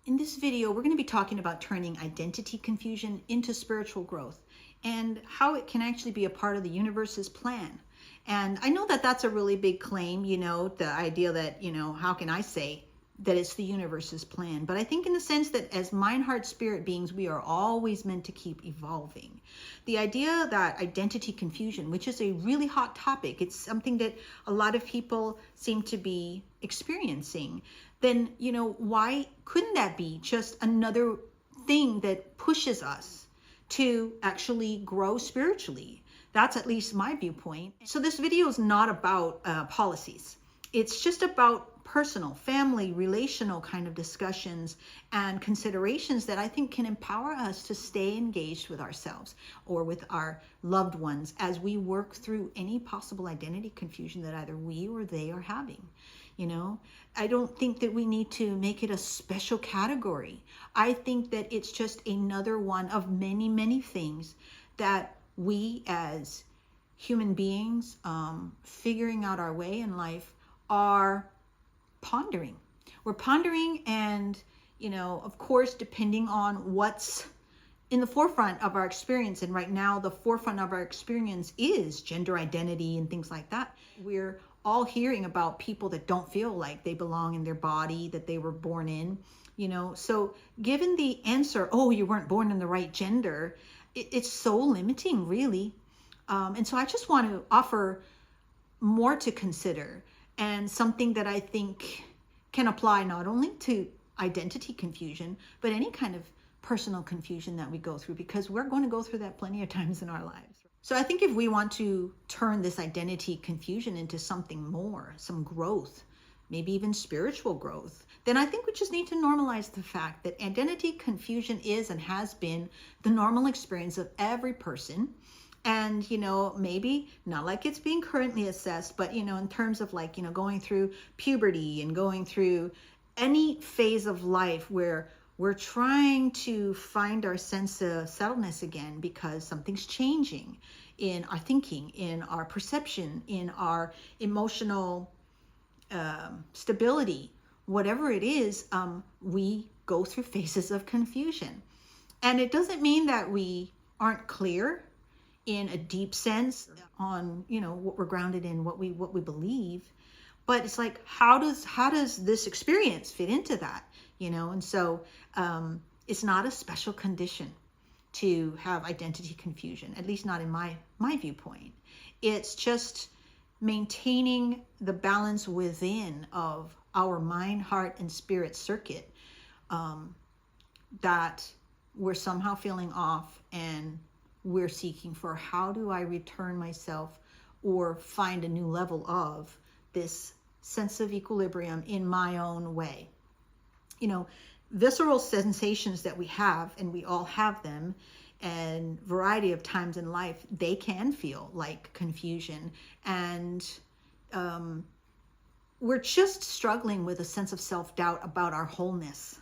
In this video, we're going to be talking about turning identity confusion into spiritual growth and how it can actually be a part of the universe's plan. And I know that that's a really big claim, the idea that, how can I say that it's the universe's plan? But I think in the sense that as mind, heart, spirit beings, we are always meant to keep evolving. The idea that identity confusion, which is a really hot topic, it's something that a lot of people seem to be experiencing, then, why couldn't that be just another thing that pushes us to actually grow spiritually? That's at least my viewpoint. So this video is not about policies. It's just about personal, family, relational kind of discussions and considerations that I think can empower us to stay engaged with ourselves or with our loved ones as we work through any possible identity confusion that either we or they are having. I don't think that we need to make it a special category. I think that it's just another one of many, many things that we as human beings figuring out our way in life are pondering. We're pondering, and of course, depending on what's in the forefront of our experience, and right now the forefront of our experience is gender identity and things like that. We're all hearing about people that don't feel like they belong in their body that they were born in, so given the answer, oh, you weren't born in the right gender, it's so limiting, really. And so I just want to offer more to consider, and something that I think can apply not only to identity confusion, but any kind of personal confusion that we go through, because we're going to go through that plenty of times in our lives. So I think if we want to turn this identity confusion into something more, some growth, maybe even spiritual growth, then I think we just need to normalize the fact that identity confusion is and has been the normal experience of every person. And, maybe not like it's being currently assessed, but, in terms of like, going through puberty and going through any phase of life where we're trying to find our sense of settledness again because something's changing in our thinking, in our perception, in our emotional stability, whatever it is, we go through phases of confusion. And it doesn't mean that we aren't clear in a deep sense on, what we're grounded in, what we believe. But it's like, how does this experience fit into that? And so it's not a special condition to have identity confusion, at least not in my viewpoint. It's just maintaining the balance within of our mind, heart, and spirit circuit that we're somehow feeling off, and we're seeking for how do I return myself or find a new level of this sense of equilibrium in my own way. Visceral sensations that we have, and we all have them, and variety of times in life, they can feel like confusion. And we're just struggling with a sense of self-doubt about our wholeness.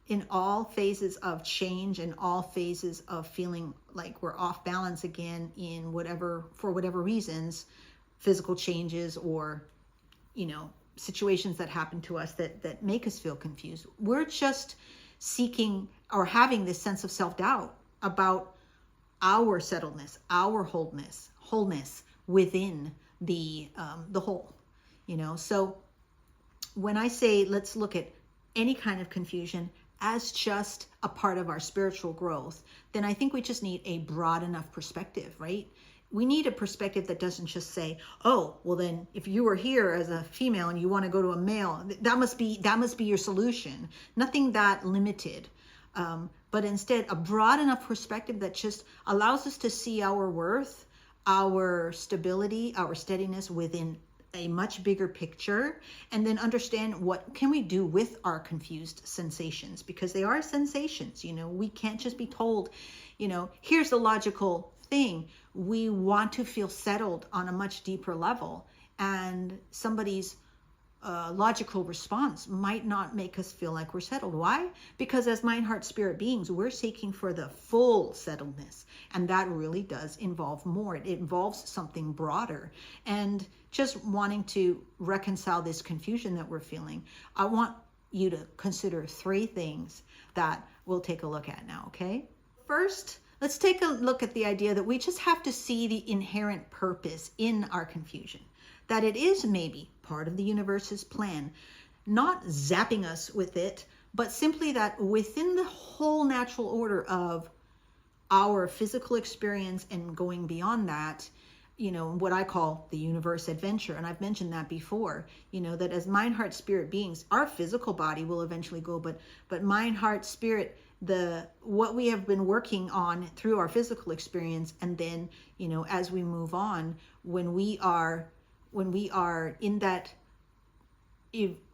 In all phases of change and all phases of feeling like we're off balance again for whatever reasons, physical changes or, situations that happen to us that make us feel confused. We're just seeking or having this sense of self-doubt about our settledness, our wholeness within the whole, So when I say let's look at any kind of confusion as just a part of our spiritual growth, then I think we just need a broad enough perspective, right? We need a perspective that doesn't just say, oh, well then if you were here as a female and you want to go to a male, that must be your solution. Nothing that limited. But instead a broad enough perspective that just allows us to see our worth, our stability, our steadiness within a much bigger picture, and then understand what can we do with our confused sensations, because they are sensations. We can't just be told, here's the logical thing. We want to feel settled on a much deeper level, and somebody's logical response might not make us feel like we're settled. Why? Because as mind, heart, spirit beings, we're seeking for the full settledness, and that really does involve more. It involves something broader, and just wanting to reconcile this confusion that we're feeling. I want you to consider 3 things that we'll take a look at now, okay? First, let's take a look at the idea that we just have to see the inherent purpose in our confusion, that it is maybe part of the universe's plan, not zapping us with it, but simply that within the whole natural order of our physical experience and going beyond that, what I call the universe adventure. And I've mentioned that before, that as mind, heart, spirit beings, our physical body will eventually go, but mind, heart, spirit, what we have been working on through our physical experience. And then, as we move on, when we are in that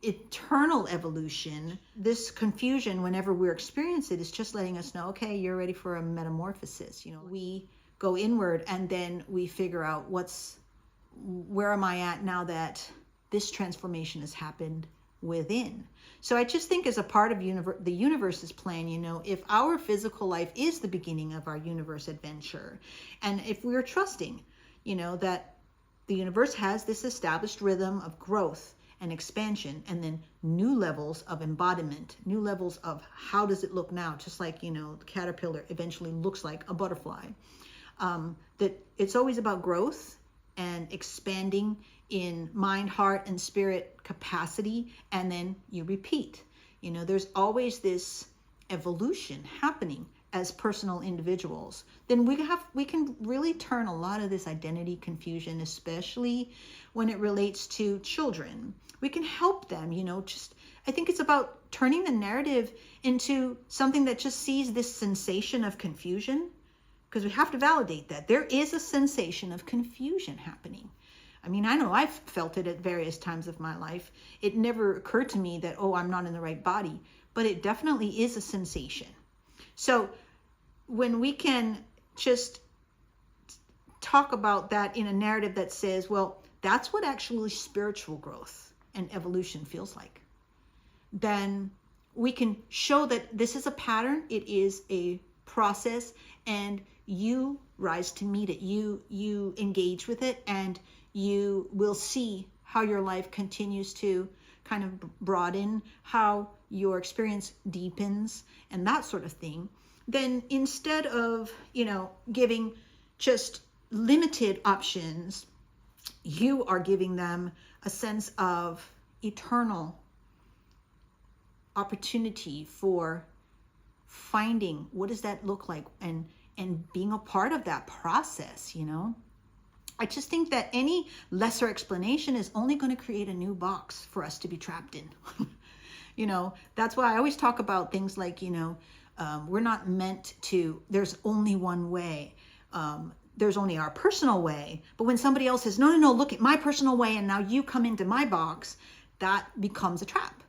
eternal evolution, this confusion, whenever we're experiencing it, is just letting us know, okay, you're ready for a metamorphosis. We go inward and then we figure out where am I at now that this transformation has happened within. So I just think as a part of the universe's plan, if our physical life is the beginning of our universe adventure, and if we're trusting, that the universe has this established rhythm of growth and expansion, and then new levels of embodiment, new levels of how does it look now, just like, the caterpillar eventually looks like a butterfly. That it's always about growth and expanding in mind, heart, and spirit capacity, and then you repeat. There's always this evolution happening as personal individuals. Then we can really turn a lot of this identity confusion, especially when it relates to children. We can help them, I think it's about turning the narrative into something that just sees this sensation of confusion, because we have to validate that there is a sensation of confusion happening. I mean, I know I've felt it at various times of my life. It never occurred to me that, I'm not in the right body, but it definitely is a sensation. So when we can just talk about that in a narrative that says, well, that's what actually spiritual growth and evolution feels like, then we can show that this is a pattern, it is a process, and you rise to meet it. You engage with it, and you will see how your life continues to kind of broaden, how your experience deepens, and that sort of thing. Then instead of, giving just limited options, you are giving them a sense of eternal opportunity for finding what does that look like, and being a part of that process. I just think that any lesser explanation is only going to create a new box for us to be trapped in. That's why I always talk about things like, we're not meant to, there's only one way. There's only our personal way. But when somebody else says, no, look at my personal way, and now you come into my box, that becomes a trap,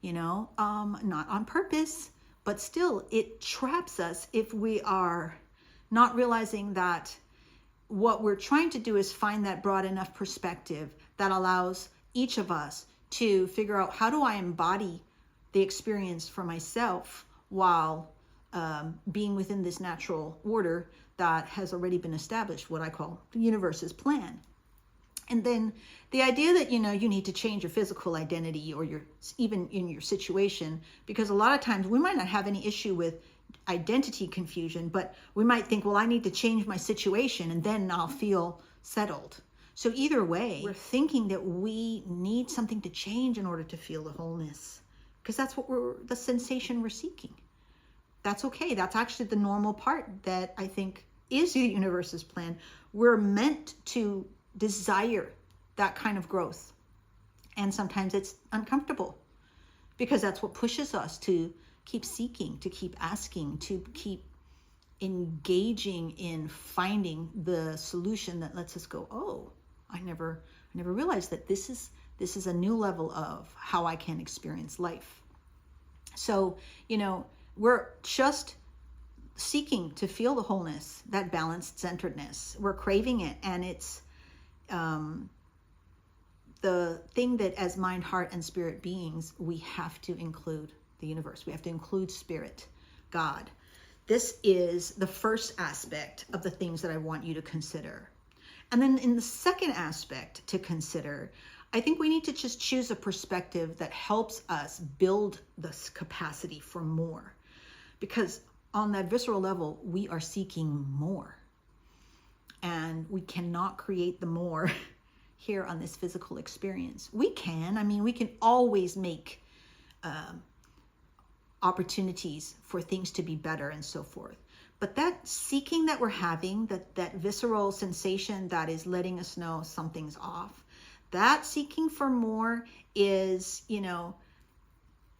not on purpose, but still it traps us if we are not realizing that what we're trying to do is find that broad enough perspective that allows each of us to figure out, how do I embody the experience for myself while being within this natural order that has already been established, what I call the universe's plan. And then the idea that, you need to change your physical identity or even in your situation, because a lot of times we might not have any issue with identity confusion, but we might think, well, I need to change my situation and then I'll feel settled. So either way, we're thinking that we need something to change in order to feel the wholeness, because that's the sensation we're seeking. That's okay. That's actually the normal part that I think is the universe's plan. We're meant to desire that kind of growth. And sometimes it's uncomfortable, because that's what pushes us to keep seeking, to keep asking, to keep engaging in finding the solution that lets us go, oh, I never realized that this is a new level of how I can experience life. So, we're just seeking to feel the wholeness, that balanced centeredness. We're craving it, and it's the thing that as mind, heart, and spirit beings, we have to include the universe. We have to include spirit, God. This is the first aspect of the things that I want you to consider. And then in the second aspect to consider, I think we need to just choose a perspective that helps us build this capacity for more. Because on that visceral level, we are seeking more. And we cannot create the more here on this physical experience. We can. I mean, we can always make opportunities for things to be better and so forth. But that seeking that we're having, that visceral sensation that is letting us know something's off, that seeking for more is,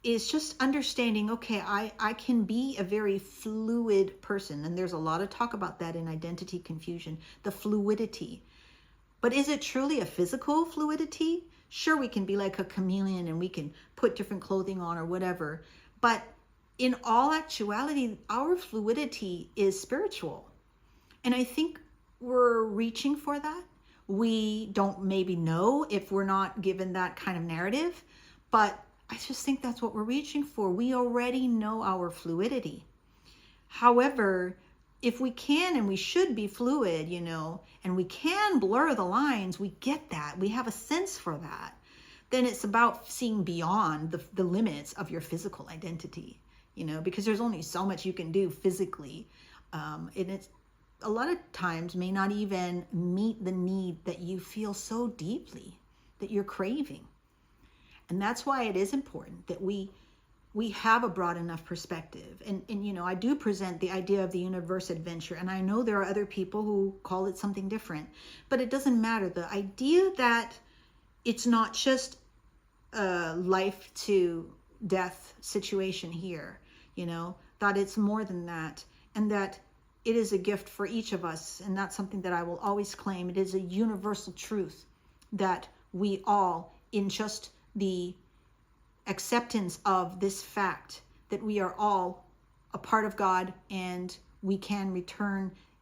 is just understanding, okay, I can be a very fluid person. And there's a lot of talk about that in identity confusion, the fluidity. But is it truly a physical fluidity? Sure, we can be like a chameleon and we can put different clothing on or whatever. But in all actuality, our fluidity is spiritual. And I think we're reaching for that. We don't maybe know if we're not given that kind of narrative, but I just think that's what we're reaching for. We already know our fluidity. However, if we can and we should be fluid, and we can blur the lines, we get that. We have a sense for that. Then it's about seeing beyond the limits of your physical identity, because there's only so much you can do physically. And it's a lot of times may not even meet the need that you feel so deeply that you're craving. And that's why it is important that we have a broad enough perspective. And I do present the idea of the universe adventure. And I know there are other people who call it something different, but it doesn't matter. The idea that it's not just a life to death situation here, that it's more than that, and that it is a gift for each of us. And that's something that I will always claim. It is a universal truth that we all, in just the acceptance of this fact that we are all a part of God, and we can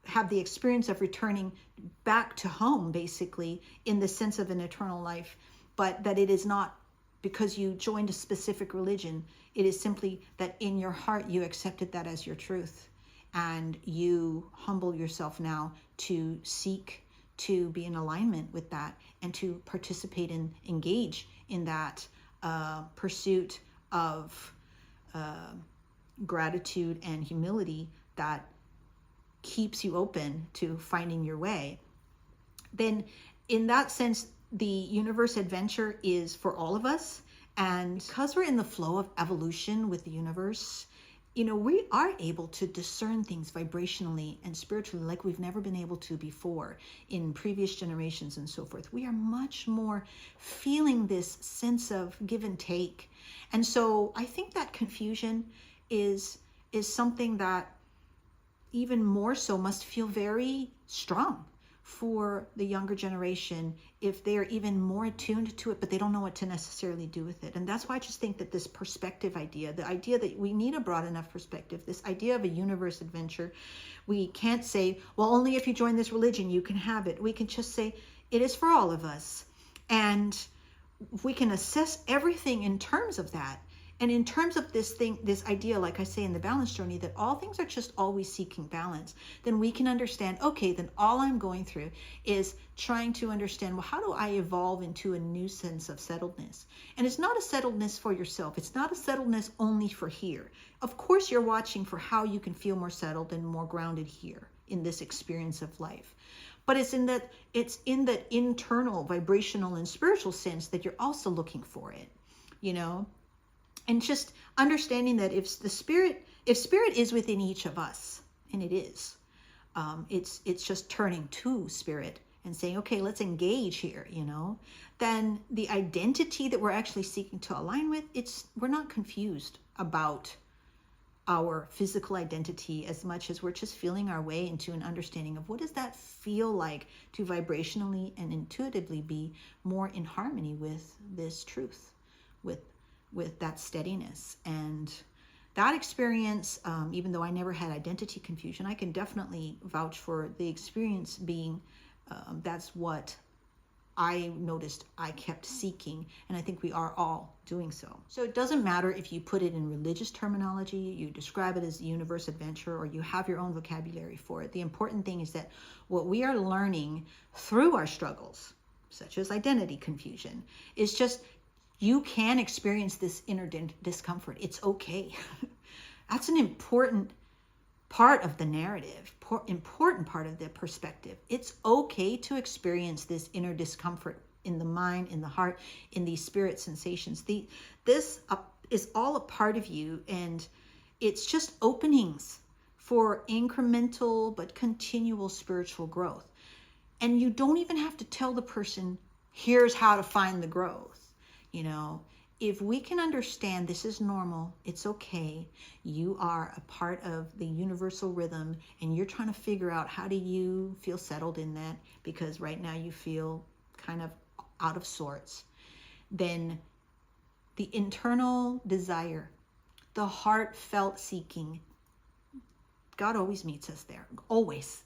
have the experience of returning back to home, basically, in the sense of an eternal life, but that it is not because you joined a specific religion. It is simply that in your heart you accepted that as your truth, and you humble yourself now to seek to be in alignment with that and to participate and engage in that pursuit of gratitude and humility that keeps you open to finding your way. Then in that sense, the universe adventure is for all of us. And because we're in the flow of evolution with the universe, we are able to discern things vibrationally and spiritually like we've never been able to before in previous generations and so forth. We are much more feeling this sense of give and take. And so I think that confusion is something that even more so must feel very strong for the younger generation if they're even more attuned to it, but they don't know what to necessarily do with it. And that's why I just think that this perspective idea, the idea that we need a broad enough perspective, this idea of a universe adventure, we can't say, well, only if you join this religion you can have it. We can just say it is for all of us. And we can assess everything in terms of that. And in terms of this idea, like I say in the balance journey, that all things are just always seeking balance, then we can understand, okay, then all I'm going through is trying to understand, well, how do I evolve into a new sense of settledness? And it's not a settledness for yourself. It's not a settledness only for here. Of course, you're watching for how you can feel more settled and more grounded here in this experience of life. But it's in that internal, vibrational, and spiritual sense that you're also looking for it, And just understanding that if spirit is within each of us, and it is, it's just turning to spirit and saying, okay, let's engage here, then the identity that we're actually seeking to align with, we're not confused about our physical identity as much as we're just feeling our way into an understanding of what does that feel like to vibrationally and intuitively be more in harmony with this truth, with that steadiness. And that experience, even though I never had identity confusion, I can definitely vouch for the experience being, that's what I noticed I kept seeking, and I think we are all doing so. So it doesn't matter if you put it in religious terminology, you describe it as the universe adventure, or you have your own vocabulary for it. The important thing is that what we are learning through our struggles, such as identity confusion. It's just, you can experience this inner discomfort. It's okay. That's an important part of the narrative, important part of the perspective. It's okay to experience this inner discomfort in the mind, in the heart, in these spirit sensations. This is all a part of you, and it's just openings for incremental but continual spiritual growth. And you don't even have to tell the person, here's how to find the growth. You know, if we can understand this is normal, it's okay. You are a part of the universal rhythm, and you're trying to figure out, how do you feel settled in that? Because right now you feel kind of out of sorts. Then the internal desire, the heartfelt seeking, God always meets us there, always,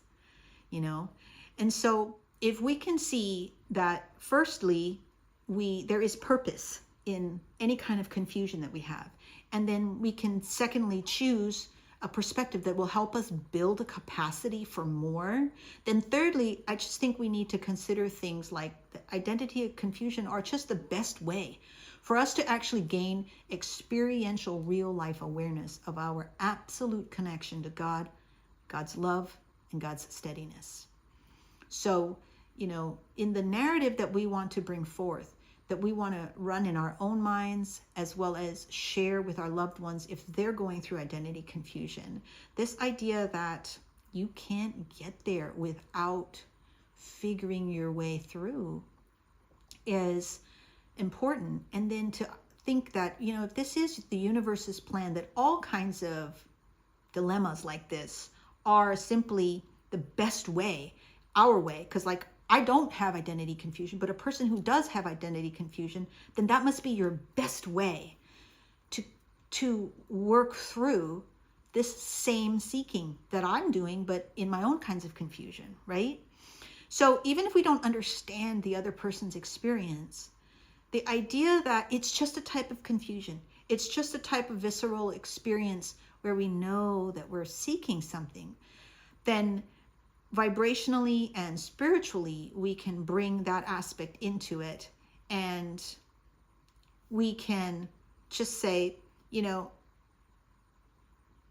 you know. And so if we can see that, firstly, there is purpose in any kind of confusion that we have, and then we can secondly choose a perspective that will help us build a capacity for more, then thirdly, I just think we need to consider things like the identity of confusion are just the best way for us to actually gain experiential real life awareness of our absolute connection to God, God's love, and God's steadiness. So, you know, in the narrative that we want to bring forth, that we want to run in our own minds, as well as share with our loved ones if they're going through identity confusion, this idea that you can't get there without figuring your way through is important. And then to think that, you know, if this is the universe's plan, that all kinds of dilemmas like this are simply the best way, our way. Because like, I don't have identity confusion, but a person who does have identity confusion, then that must be your best way to work through this same seeking that I'm doing, but in my own kinds of confusion, right? So even if we don't understand the other person's experience, the idea that it's just a type of confusion, it's just a type of visceral experience where we know that we're seeking something, then vibrationally and spiritually, we can bring that aspect into it, and we can just say, you know,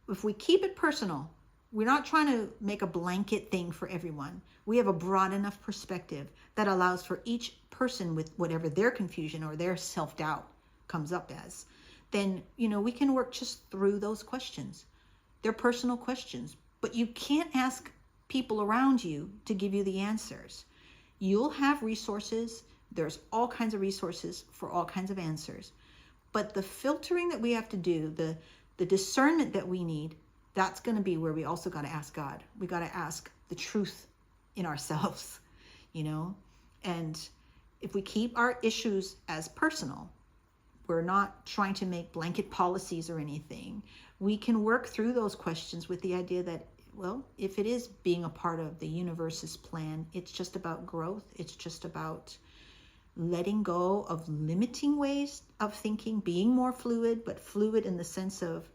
if we keep it personal, we're not trying to make a blanket thing for everyone. We have a broad enough perspective that allows for each person with whatever their confusion or their self-doubt comes up as. Then, you know, we can work just through those questions. They're personal questions, but you can't ask people around you to give you the answers. You'll have resources. There's all kinds of resources for all kinds of answers. But the filtering that we have to do, the discernment that we need, that's going to be where we also got to ask God. We got to ask the truth in ourselves, you know? And if we keep our issues as personal, we're not trying to make blanket policies or anything. We can work through those questions with the idea that, well, if it is being a part of the universe's plan, it's just about growth. It's just about letting go of limiting ways of thinking, being more fluid, but fluid in the sense of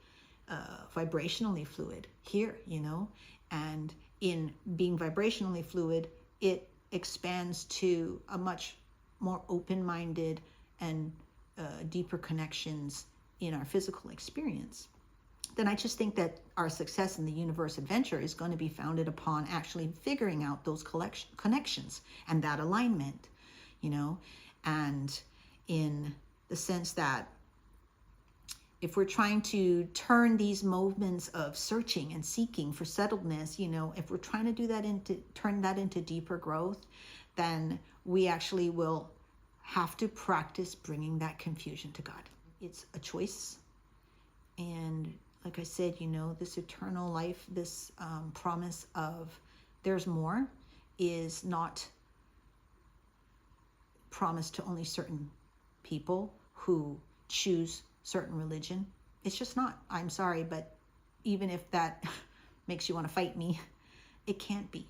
vibrationally fluid here, you know, and in being vibrationally fluid, it expands to a much more open-minded and deeper connections in our physical experience. Then I just think that our success in the universe adventure is going to be founded upon actually figuring out those connections and that alignment, you know, and in the sense that if we're trying to turn these moments of searching and seeking for settledness, you know, if we're trying to do that turn that into deeper growth, then we actually will have to practice bringing that confusion to God. It's a choice. And like I said, you know, this eternal life, this promise of there's more is not promised to only certain people who choose certain religion. It's just not. I'm sorry, but even if that makes you want to fight me, it can't be,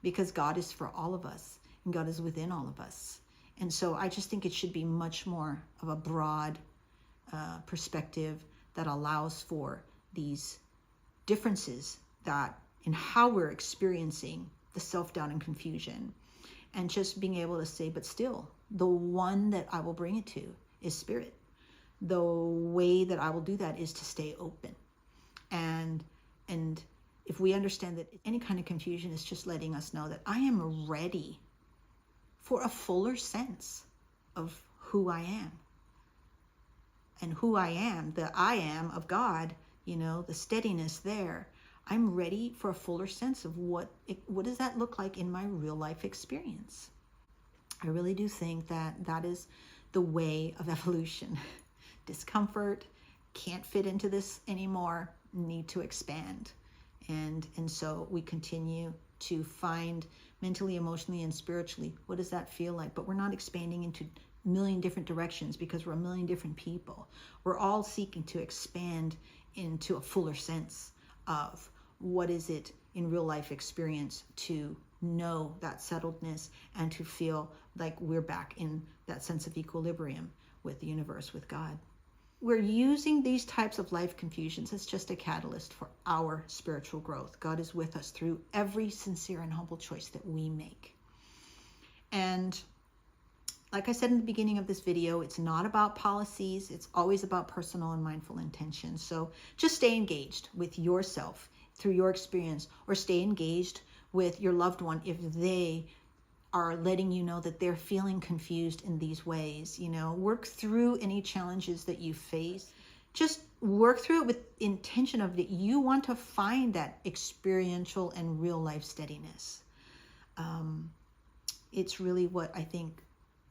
because God is for all of us and God is within all of us. And so I just think it should be much more of a broad perspective that allows for these differences that in how we're experiencing the self-doubt and confusion. and just being able to say, but still, the one that I will bring it to is spirit. The way that I will do that is to stay open. And if we understand that any kind of confusion is just letting us know that I am ready for a fuller sense of who I am. And who I am, the I am of God, you know, the steadiness there. I'm ready for a fuller sense of what does that look like in my real life experience. I really do think that that is the way of evolution. Discomfort, can't fit into this anymore, need to expand. And so we continue to find mentally, emotionally, and spiritually, what does that feel like? But we're not expanding into a million different directions because we're a million different people. We're all seeking to expand into a fuller sense of what is it in real life experience to know that settledness and to feel like we're back in that sense of equilibrium with the universe, with God. We're using these types of life confusions as just a catalyst for our spiritual growth. God is with us through every sincere and humble choice that we make. And like I said in the beginning of this video, it's not about policies. It's always about personal and mindful intention. So just stay engaged with yourself through your experience, or stay engaged with your loved one if they are letting you know that they're feeling confused in these ways. You know, work through any challenges that you face. Just work through it with intention of that you want to find that experiential and real life steadiness. It's really what I think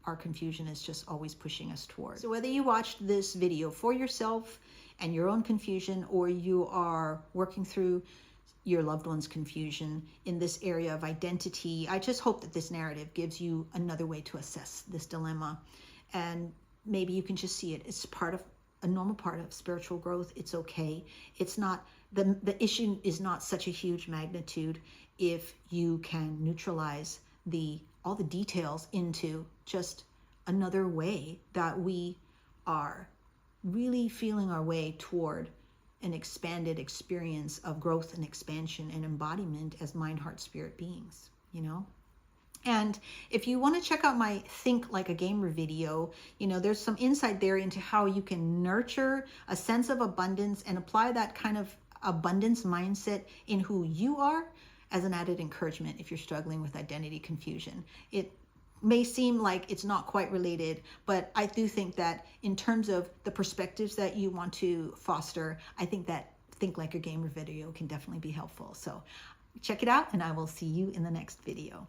our confusion is just always pushing us towards. So whether you watched this video for yourself and your own confusion, or you are working through your loved one's confusion in this area of identity, I just hope that this narrative gives you another way to assess this dilemma. And maybe you can just see it as part of a normal part of spiritual growth. It's okay. It's not, the issue is not such a huge magnitude if you can neutralize all the details into just another way that we are really feeling our way toward an expanded experience of growth and expansion and embodiment as mind, heart, spirit beings, you know? And if you want to check out my Think Like a Gamer video, you know, there's some insight there into how you can nurture a sense of abundance and apply that kind of abundance mindset in who you are as an added encouragement if you're struggling with identity confusion. It may seem like it's not quite related, but I do think that in terms of the perspectives that you want to foster, I think that Think Like a Gamer video can definitely be helpful. So check it out, and I will see you in the next video.